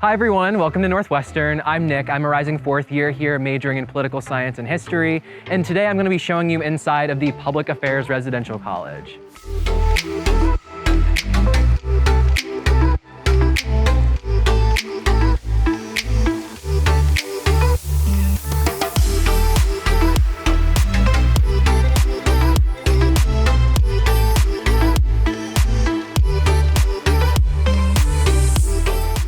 Hi everyone, welcome to Northwestern. I'm Nick. I'm a rising fourth year here majoring in political science and history. And today I'm going to be showing you inside of the Public Affairs Residential College.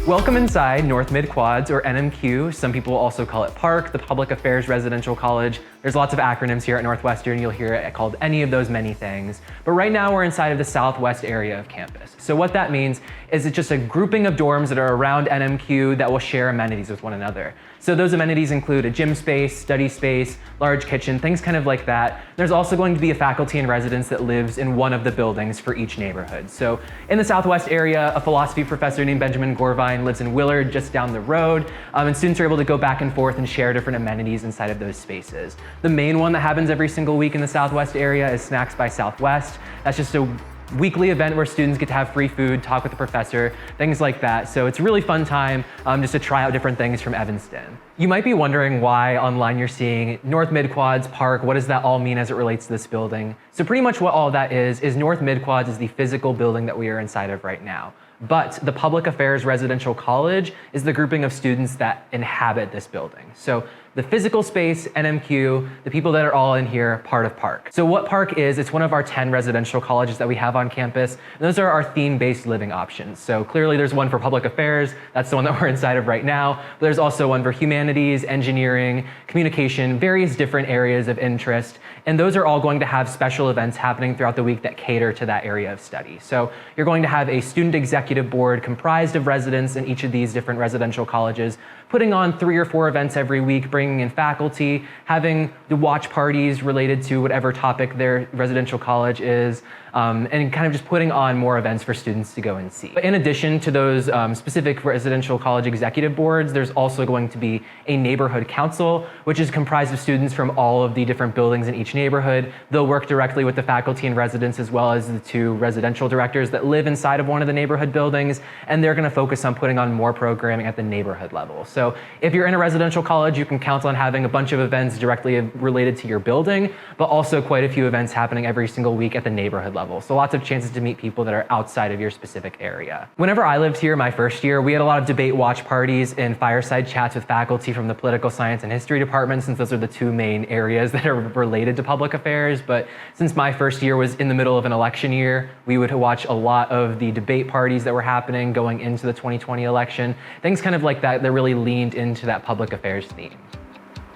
Welcome inside North Mid Quads, or NMQ. Some people also call it PARC, the Public Affairs Residential College. There's lots of acronyms here at Northwestern. You'll hear it called any of those many things. But right now we're inside of the southwest area of campus. So what that means is it's just a grouping of dorms that are around NMQ that will share amenities with one another. So those amenities include a gym space, study space, large kitchen, things kind of like that. There's also going to be a faculty in residence that lives in one of the buildings for each neighborhood. So in the southwest area, a philosophy professor named Benjamin Gorvine lives in Willard, just down the road, and students are able to go back and forth and share different amenities inside of those spaces. The main one that happens every single week in the southwest area is Snacks by Southwest. That's just a weekly event where students get to have free food, talk with the professor, things like that. So it's a really fun time just to try out different things from Evanston. You might be wondering why online you're seeing North Mid Quads, PARC, what does that all mean as it relates to this building? So pretty much what all that is North Mid Quads is the physical building that we are inside of right now. But the Public Affairs Residential College is the grouping of students that inhabit this building. So the physical space, NMQ, the people that are all in here, part of PARC. So what PARC is, it's one of our 10 residential colleges that we have on campus. And those are our theme-based living options. So clearly there's one for public affairs, that's the one that we're inside of right now. But there's also one for humanities, engineering, communication, various different areas of interest. And those are all going to have special events happening throughout the week that cater to that area of study. So you're going to have a student executive board comprised of residents in each of these different residential colleges, putting on 3 or 4 events every week, bringing in faculty, having the watch parties related to whatever topic their residential college is, and kind of just putting on more events for students to go and see. But in addition to those specific residential college executive boards, there's also going to be a neighborhood council, which is comprised of students from all of the different buildings in each neighborhood. They'll work directly with the faculty and residents as well as the 2 residential directors that live inside of one of the neighborhood buildings, and they're going to focus on putting on more programming at the neighborhood level. So if you're in a residential college, you can count on having a bunch of events directly related to your building, but also quite a few events happening every single week at the neighborhood level. So lots of chances to meet people that are outside of your specific area. Whenever I lived here my first year, we had a lot of debate watch parties and fireside chats with faculty from the political science and history department, since those are the 2 main areas that are related to public affairs. But since my first year was in the middle of an election year, we would watch a lot of the debate parties that were happening going into the 2020 election. Things kind of like that really leaned into that public affairs theme.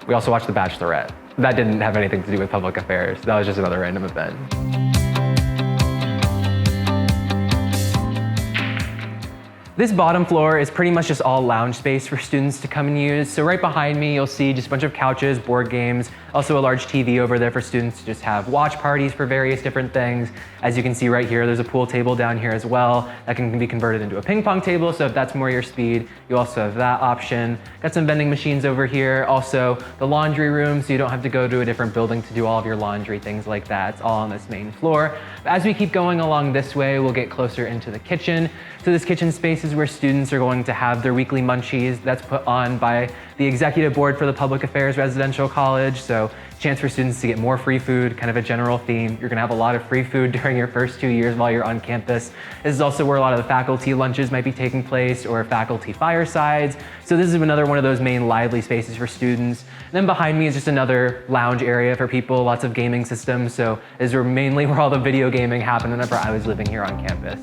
We also watched The Bachelorette. That didn't have anything to do with public affairs. That was just another random event. This bottom floor is pretty much just all lounge space for students to come and use. So right behind me, you'll see just a bunch of couches, board games, also a large TV over there for students to just have watch parties for various different things. As you can see right here, there's a pool table down here as well that can be converted into a ping pong table. So if that's more your speed, you also have that option. Got some vending machines over here. Also the laundry room, so you don't have to go to a different building to do all of your laundry, things like that. It's all on this main floor. But as we keep going along this way, we'll get closer into the kitchen. So this kitchen space is where students are going to have their weekly munchies. That's put on by the executive board for the Public Affairs Residential College. So chance for students to get more free food, kind of a general theme. You're gonna have a lot of free food during your first 2 years while you're on campus. This is also where a lot of the faculty lunches might be taking place, or faculty firesides. So this is another one of those main lively spaces for students. And then behind me is just another lounge area for people, lots of gaming systems. So this is mainly where all the video gaming happened whenever I was living here on campus.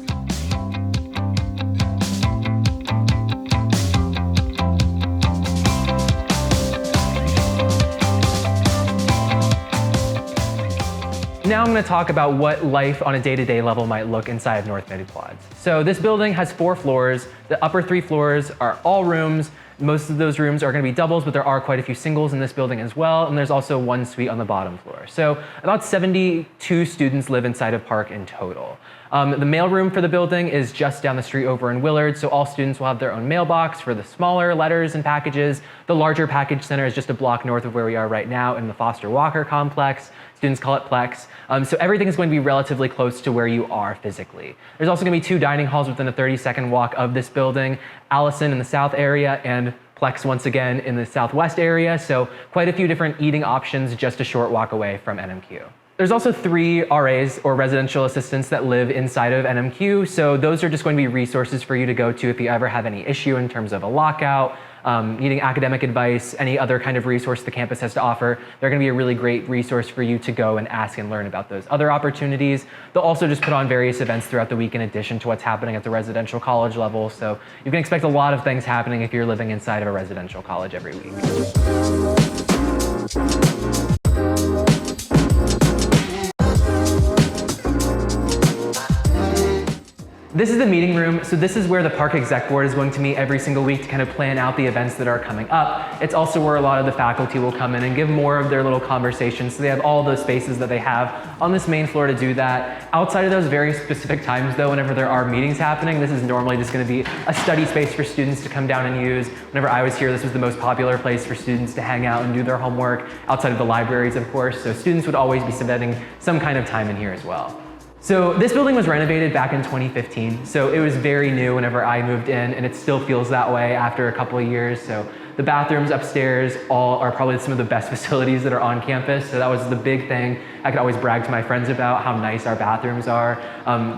Now I'm going to talk about what life on a day-to-day level might look inside of North Mid Quads. So this building has 4 floors. The upper 3 floors are all rooms. Most of those rooms are going to be doubles, but there are quite a few singles in this building as well, and there's also one suite on the bottom floor. So about 72 students live inside of Park in total. The mailroom for the building is just down the street over in Willard, so all students will have their own mailbox for the smaller letters and packages. The larger package center is just a block north of where we are right now in the Foster Walker complex. Students call it Plex. So everything is going to be relatively close to where you are physically. There's also going to be 2 dining halls within a 30-second walk of this building, Allison in the south area and Plex once again in the southwest area. So quite a few different eating options just a short walk away from NMQ. There's also 3 RAs, or residential assistants, that live inside of NMQ. So those are just going to be resources for you to go to if you ever have any issue in terms of a lockout, needing academic advice, any other kind of resource the campus has to offer. They're going to be a really great resource for you to go and ask and learn about those other opportunities. They'll also just put on various events throughout the week in addition to what's happening at the residential college level. So you can expect a lot of things happening if you're living inside of a residential college every week. This is the meeting room. So this is where the Park Exec Board is going to meet every single week to kind of plan out the events that are coming up. It's also where a lot of the faculty will come in and give more of their little conversations. So they have all those spaces that they have on this main floor to do that. Outside of those very specific times though, whenever there are meetings happening, this is normally just going to be a study space for students to come down and use. Whenever I was here, this was the most popular place for students to hang out and do their homework, outside of the libraries, of course. So students would always be spending some kind of time in here as well. So this building was renovated back in 2015, so it was very new whenever I moved in, and it still feels that way after a couple of years. So the bathrooms upstairs all are probably some of the best facilities that are on campus, so that was the big thing. I could always brag to my friends about how nice our bathrooms are.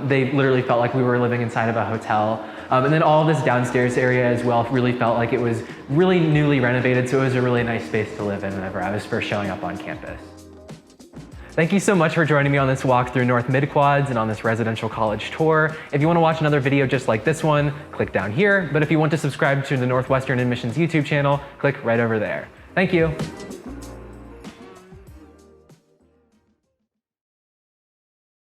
They literally felt like we were living inside of a hotel. And then all this downstairs area as well really felt like it was really newly renovated, so it was a really nice space to live in whenever I was first showing up on campus. Thank you so much for joining me on this walk through North Mid-Quads and on this residential college tour. If you want to watch another video just like this one, click down here. But if you want to subscribe to the Northwestern Admissions YouTube channel, click right over there. Thank you.